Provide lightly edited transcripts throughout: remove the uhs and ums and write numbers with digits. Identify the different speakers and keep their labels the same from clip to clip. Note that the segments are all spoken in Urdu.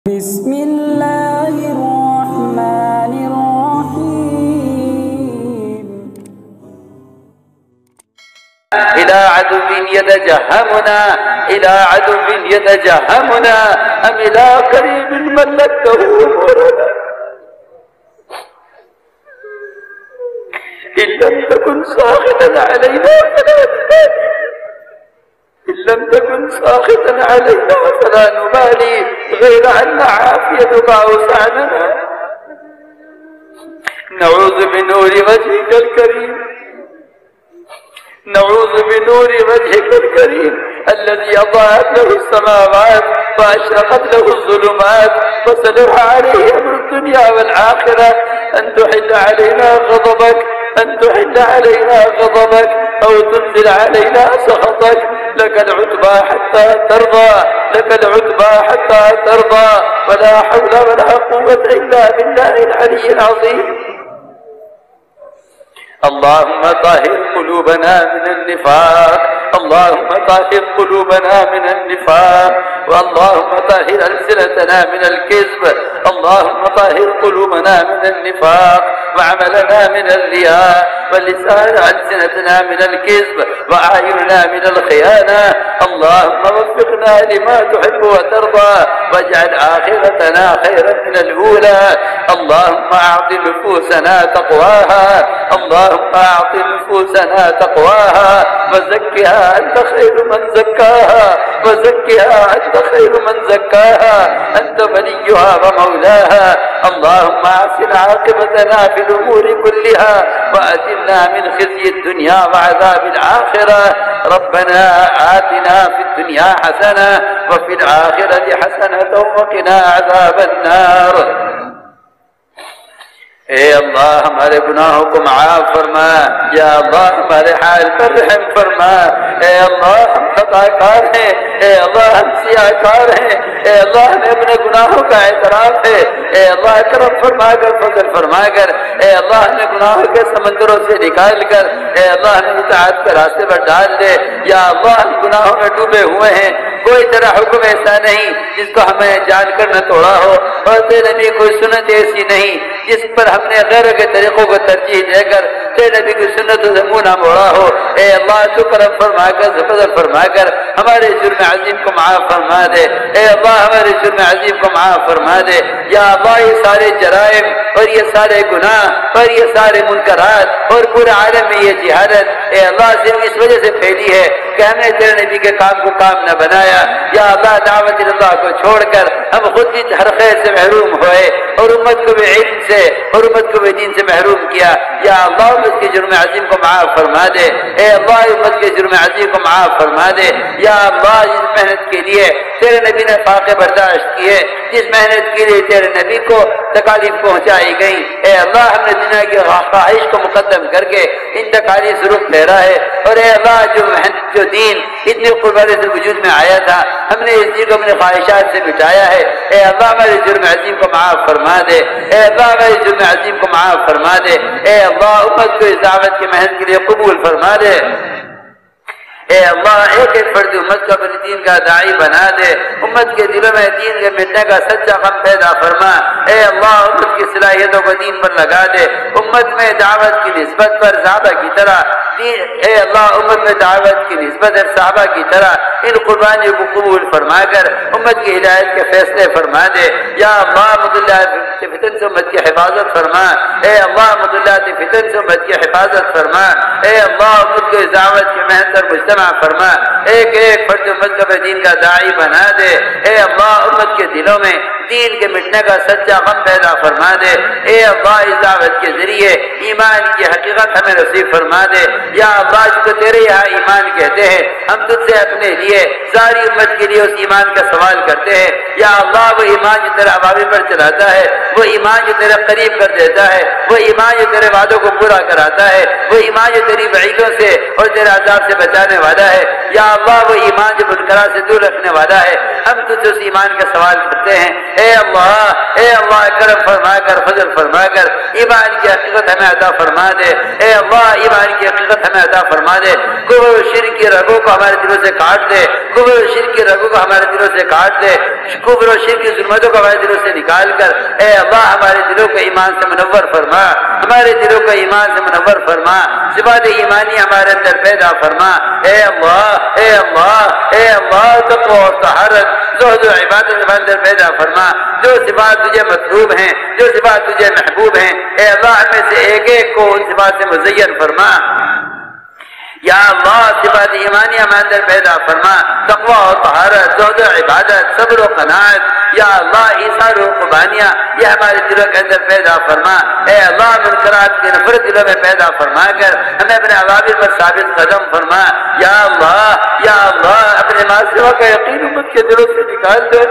Speaker 1: بسم الله الرحمن الرحيم
Speaker 2: إلى عدو يتجهمنا إلى عدو يتجهمنا أم إلى قريب ملكته أمورنا إن لم تكن ساخطا علينا فلا نبالي إن لم تكن ساخطا علينا فلا نبالي غير أن عافيتك أوسعننا نعوذ بنور وجهك الكريم نعوذ بنور وجهك الكريم الذي أضاءت له السماوات وأشرقت له الظلمات وصلح عليه أمر الدنيا والآخرة أن تحل علينا غضبك أن تحل علينا غضبك أو تنزل علينا سخطك لك العتبى حتى ترضى لك العتبى حتى ترضى ولا حول ولا قوة إلا بالله العلي العظيم اللهم طهر قلوبنا من النفاق اللهم طهر قلوبنا من النفاق واللهم طهر ألسنتنا من الكذب اللهم طهر قلوبنا من النفاق وعملنا من الرياء ولسان ألسنتنا من الكذب وأعيننا من الخيانة اللهم وفقنا لما تحب وترضى واجعل آخرتنا خيرا من الأولى اللهم أعط نفوسنا تقواها اللهم أعط نفوسنا تقواها وزكها أنت خير من زكاها وزكها أنت خير من زكاها أنت وليها ومولاها اللهم أحسن عاقبتنا في الأمور كلها وأجرنا من خزي الدنيا وعذاب الآخرة ربنا آتنا في الدنيا حسنة وفي الآخرة حسنة وقنا عذاب النار اے اللہ ہمارے گناہوں کو معاف فرما یا اللہ ہمارے حال پر رحم فرما اے اللہ ہم خطا کار ہیں اے اللہ ہم سیاہ کار ہیں اے اللہ ہمیں اپنے گناہوں کا اعتراف ہے اے اللہ کرم فرما کر فضل فرما کر اے اللہ ہمیں گناہوں کے سمندروں سے نکال کر اے اللہ ہمیں اطاعت کے راستے پر ڈال دے یا اللہ ہم گناہوں میں ڈوبے ہوئے ہیں کوئی تیرا حکم ایسا نہیں جس کو ہمیں جان کر نہ توڑا ہو اور تیرے نبی کوئی سنت ایسی نہیں جس پر ہم نے غیر کے طریقوں کو ترجیح دے کر تیرے نبی کی سنت سے منہ نہ موڑا ہو اے اللہ تو کرم فرما کر فضل فرما کر ہمارے جرم عظیم کو معاف فرما دے اے اللہ ہمارے جرم عظیم کو معاف فرما دے یا اللہ یہ سارے جرائم اور یہ سارے گناہ اور یہ سارے منکرات اور پورے عالم میں یہ جہالت اے اللہ صرف اس وجہ سے پھیلی ہے کہ ہم نے تیرے نبی کے کام کو کام نہ بنایا یا اللہ دعوت اللہ کو چھوڑ کر ہم خود بھی ہر خیر سے محروم ہوئے اور امت کو بھی علم سے اور امت کو بھی دین سے محروم کیا یا اللہ امت کے جرم عظیم کو معاف فرما دے اے اللہ امت کے جرم عظیم کو معاف فرما دے یا اللہ جس محنت کے لیے تیرے نبی نے فاقے برداشت کیے جس محنت کے لیے تیرے نبی کو تکالیف پہنچائی گئی اے اللہ ہم نے دنیا کی خواہش کو مقدم کر کے ان تکالیف سے رخ پھیرا ہے اور اے اللہ جو دین اتنی قربانی سے وجود میں آیا تھا ہم نے اس دین کو اپنے خواہشات سے مٹایا ہے اے اللہ ہمارے جرم عظیم کو معاف فرما دے اے اللہ ہمارے جرم عظیم کو معاف فرما دے اے اللہ امت کو اس دعوت کی محنت کے لیے قبول فرما دے اے اللہ ایک ایک فرد امت کو اپنے دین کا داعی بنا دے امت کے دلوں میں دین کے مٹنے کا سچا غم پیدا فرما اے اللہ امت کی صلاحیتوں کو دین پر لگا دے امت میں دعوت کی نسبت پر صحابہ کی طرح اے اللہ امت میں دعوت کی نسبت صحابہ کی طرح ان قربانیوں کو قبول فرما کر امت کی ہدایت کے فیصلے فرما دے یا اللہ مضلات فتن سے امت کی حفاظت فرما اے اللہ مضلات فتن سے امت کی حفاظت فرما اے اللہ امت کو دعوت کی محنت پر مجتمع فرما ایک ایک فرد امت کو دین کا داعی بنا دے اے اللہ امت کے دلوں میں دین کے مٹنے کا سچا غم پیدا فرما دے اے اللہ اس دعوت کے ذریعے ایمان کی حقیقت ہمیں نصیب فرما دے یا اللہ جس کو تیرے یہاں ایمان کہتے ہیں ہم تجھ سے اپنے لیے ساری امت کے لیے اس ایمان کا سوال کرتے ہیں یا اللہ وہ ایمان جو تیرے عوامی پر چلاتا ہے وہ ایمان جو تیرے قریب کر دیتا ہے وہ ایمان جو تیرے وعدوں کو پورا کراتا ہے وہ ایمان جو تیری وعیدوں سے اور تیرے عذاب سے بچانے والا ہے یا اللہ وہ ایمان جو منکرات سے دور رکھنے والا ہے ہم تجھ سے اس ایمان کا سوال کرتے ہیں اے اللہ اے اللہ کرم فرما کر فضل فرما کر ایمان کی حقیقت ہمیں عطا فرما دے، اے اللہ ایمان کی حقیقت ہمیں عطا فرما دے، کفر و شرک کی رگوں کو ہمارے دلوں سے کاٹ دے، کفر و شرک کی رگوں کو ہمارے دلوں سے کاٹ دے، کفر و شرک کی ظلمتوں کو ہمارے دلوں سے نکال کر اے اللہ ہمارے دلوں کو ایمان سے منور فرما، ہمارے دلوں کو ایمان سے منور فرما، صفات ایمانی ہمارے اندر پیدا فرما، اے اللہ اے اللہ اے اللہ تقوی اور طہارت زہد و عبادت ہمارے اندر پیدا فرما، جو صفات تجھے مطلوب ہیں، جو صفات تجھے محبوب ہیں، اے اللہ ہمیں سے ایک ایک کو ان صفات سے مزین فرما، یا اللہ صفات ایمانی ہمارے اندر پیدا فرما، تقوی و طہارت زہد و عبادت صبر و قناعت، یا اللہ ایثار و قربانیاں یہ ہمارے دلوں کے اندر پیدا فرما، اے اللہ منکرات کی نفرت دلوں میں پیدا فرما کر ہمیں اپنے اوامر پر ثابت قدم فرما، یا اللہ اپنے معصیوں کا یقین امت کے دلوں سے نکال دے،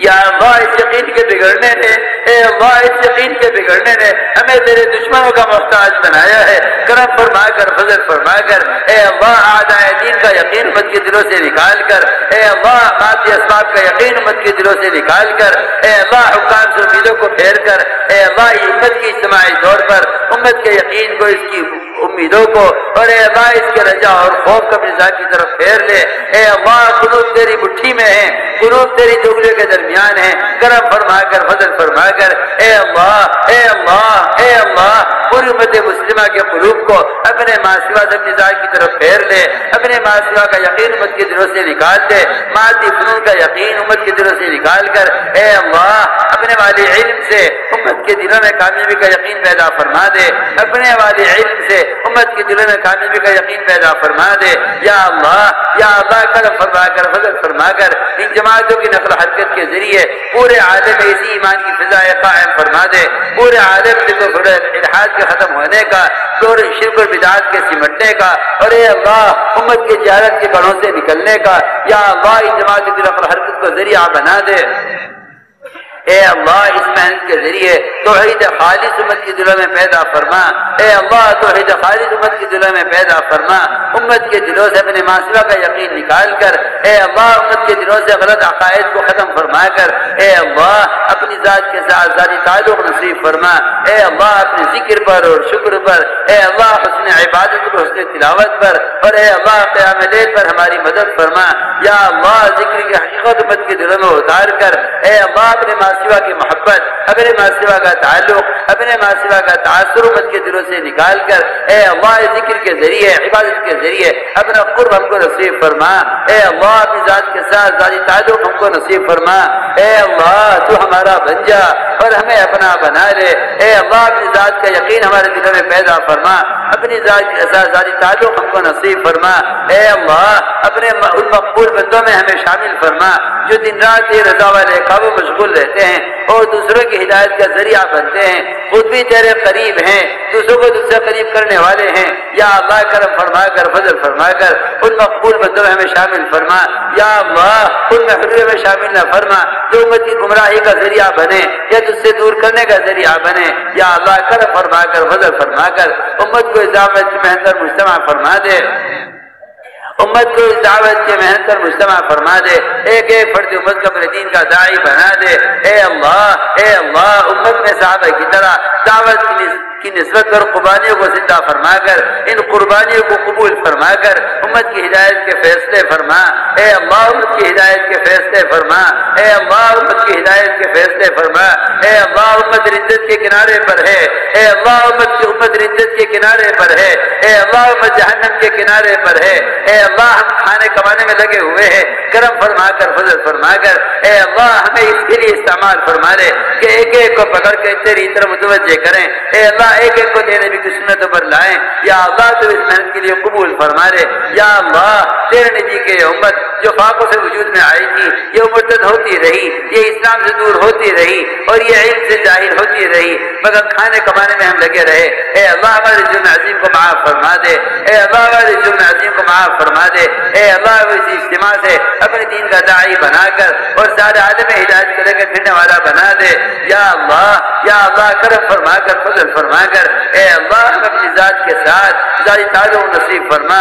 Speaker 2: یا اللہ اس یقین کے بگڑنے نے اے اللہ اس یقین کے بگڑنے نے ہمیں تیرے دشمنوں کا محتاج بنایا ہے، کرم فرما کر فضل فرما کر اے اللہ اعداء دین کا یقین امت کے دلوں سے نکال کر، اے اللہ مادی اسباب کا یقین امت کے دلوں سے نکال کر، اے اللہ حکام سے امیدوں کو پھیر کر اے اللہ امت کی اجتماعی طور پر امت کے یقین کو اس کی امیدوں کو اور اے اللہ اس کے رجا اور خوف کو اپنی ذات کی طرف پھیر لے، اے اللہ قلوب تیری مٹھی میں ہیں، قلوب تیری جگلے کے درمیان ہیں، کرم فرما کر فضل فرما کر اے اللہ اے اللہ اے اللہ پوری امت مسلمہ کے قلوب کو اپنے ماسوا سے اپنی ذات کی طرف پھیر لے، اپنے ماسوا کا یقین امت کے دلوں سے نکال دے، مادی فنون کا یقین امت کے دلوں سے نکال کر اے اللہ اپنے والی علم سے امت کے دلوں میں کامیابی کا یقین پیدا فرما دے، اپنے والی علم سے امت کے دلوں میں کامیابی کا یقین پیدا فرما دے، یا اللہ کرم فرما کر فضل فرما کر ان جماعتوں کی نقل و حرکت کے ذریعے پورے عالم میں اسی ایمان کی فضائے قائم فرما دے، پورے عالم سے تو الحاد کے ختم ہونے کا، اور شرک و بدعات کے سمٹنے کا، اور اے اللہ امت کے جہالت کے گڑھوں سے نکلنے کا، یا اللہ ان جماعتوں کی نقل و حرکت کو ذریعہ بنا دے، اے اللہ اس محنت کے ذریعے توحید خالص امت کی دلوں میں پیدا فرما، اے اللہ توحید خالص امت کی دلوں میں پیدا فرما، امت کے دلوں سے اپنے معصیہ کا یقین نکال کر اے اللہ امت کے دلوں سے غلط عقائد کو ختم فرما کر اے اللہ اپنی ذات کے ساتھ ذاتی تعلق نصیب فرما، اے اللہ اپنے ذکر پر اور شکر پر، اے اللہ حسن عبادت پر حسن تلاوت پر، اور اے اللہ قیام لیل پر ہماری مدد فرما، یا اللہ ذکر کی حقیقت امت کے دلوں میں اتار کر اے اللہ اپنے سوا کی محبت، اپنے ماں سوا کا تعلق، اپنے ماں سوا کا تاثر امت کے دلوں سے نکال کر اے اللہ ذکر کے ذریعے عبادت کے ذریعے اپنا قرب ہم کو نصیب فرما، اے اللہ اپنی ذات کے ساتھ ذاتی تعلق ہم کو نصیب فرما، اے اللہ تو ہمارا بن جا اور ہمیں اپنا بنا لے، اے اللہ اپنی ذات کا یقین ہمارے دلوں میں پیدا فرما، اپنی ذات کے ساتھ ذاتی تعلق ہم کو نصیب فرما، اے اللہ اپنے ان مقبول بندوں میں ہمیں شامل فرما جو دن رات تیری رضا والے کاموں میں مشغول رہتے ہیں اور دوسروں کی ہدایت کا ذریعہ بنتے ہیں، خود بھی تیرے قریب ہیں، دوسروں کو تجھ سے قریب کرنے والے ہیں، یا اللہ کرم فرما کر فضل فرما کر ان مقبول بندوں میں ہمیں شامل فرما، یا اللہ ان محروم میں شامل نہ فرما جو امت کی گمراہی کا ذریعہ بنے یا تجھ سے دور کرنے کا ذریعہ بنے، یا اللہ کرم فرما کر فضل فرما کر امت کو اس دعوت کی محنت پر مجتمع فرما دے، امت کو اس دعوت کے محنت پر مجتمع فرما دے، ایک ایک فرد امت کو اپنے دین کا داعی بنا دے، اے اللہ امت میں صحابہ کی طرح دعوت کی نسبت پر قربانیوں کو زندہ فرما کر ان قربانیوں کو قبول فرما کر امت کی ہدایت کے فیصلے فرما، اے اللہ امت کی ہدایت کے فیصلے فرما، اے اللہ امت کی ہدایت کے فیصلے فرما، اے اللہ امت ردت کے کنارے پر ہے، اے اللہ امت ردت کے کنارے پر ہے، اے اللہ امت جہنم کے کنارے پر ہے، اے اللہ ہم کھانے کمانے میں لگے ہوئے ہیں، کرم فرما کر فضل فرما کر اے اللہ ہمیں اس کے لیے استعمال فرما دے کہ ایک ایک کو پکڑ کے تیری طرف متوجہ کریں، اے اللہ ایک ایک کو تیرے نبی کی سنتوں پر لائیں، یا اللہ تو اس محنت کے لیے قبول فرما دے، یا اللہ تیرے نبی کے امت جو فاقوں سے وجود میں آئی تھی یہ مرتد ہوتی رہی، یہ اسلام سے دور ہوتی رہی اور یہ علم سے جاہل ہوتی رہی، مگر کھانے کمانے میں ہم لگے رہے، اے اللہ ہمارے جرم عظیم کو معاف فرما دے، اے اللہ ہمارے جرم عظیم کو معاف فرما دے، اے اللہ اس اجتماع سے اپنے دین کا داعی بنا کر اور سارے عالم ہدایت کو لے کر پھرنے والا بنا دے، یا اللہ کرم فرما کر فضل فرما کر اے اللہ ہم اپنی ذات کے ساتھ ذاتی تعلق نصیب فرما،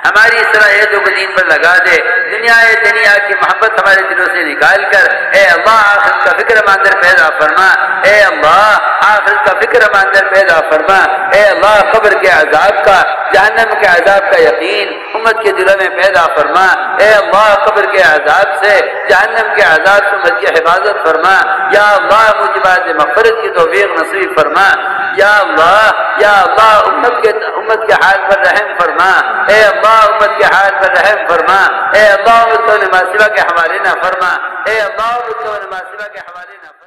Speaker 2: ہماری صلاحیتوں کو دین پر لگا دے، دنیا کی محبت ہمارے دلوں سے نکال کر اے اللہ آخرت کا فکر ہم اندر پیدا فرما، اے اللہ آخرت کا فکر ہم اندر پیدا فرما، اے اللہ قبر کے عذاب کا، جہنم کے عذاب کا یقین امت کے دلوں میں پیدا فرما، اے اللہ قبر کے عذاب سے، جہنم کے عذاب سے امت کی حفاظت فرما، یا اللہ موجبات مغفرت کی توفیق نصیب فرما، یا اللہ امت کے حال پر رحم فرما، اے اللہ امت کے حال پر رحم فرما، اے اللہ امت کو نماسبہ کے حوالے نہ فرما، اے اللہ امت کو نماسبہ کے حوالے نہ فرما۔